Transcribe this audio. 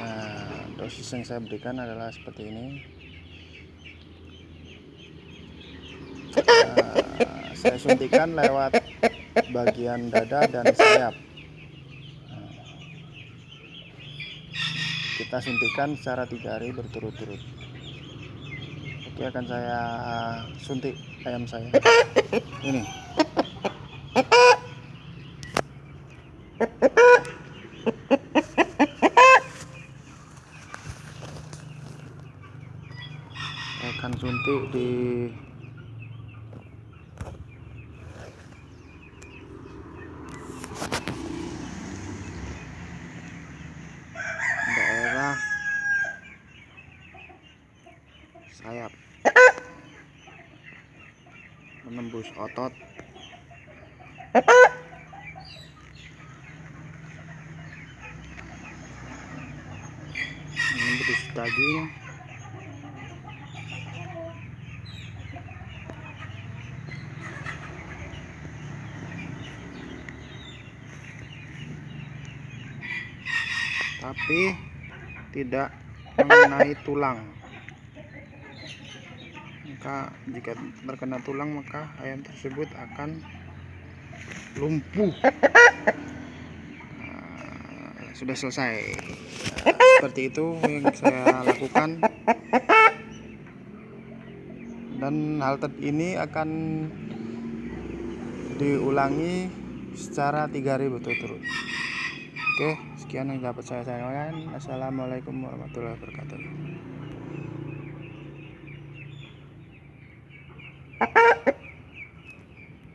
Nah, dosis yang saya berikan adalah seperti ini. Saya suntikan lewat bagian dada dan sayap. Kita suntikan secara 3 hari berturut-turut. Oke, akan saya suntik ayam saya. Ini. Saya akan suntik di daerah sayap, menembus otot, menembus daging, tapi tidak mengenai tulang. Maka jika terkena tulang, maka ayam tersebut akan lumpuh. Sudah selesai. Seperti itu yang saya lakukan, dan hal ini akan diulangi secara 3 hari berturut-turut. Oke, sekian yang dapat saya sampaikan. Assalamualaikum warahmatullahi wabarakatuh.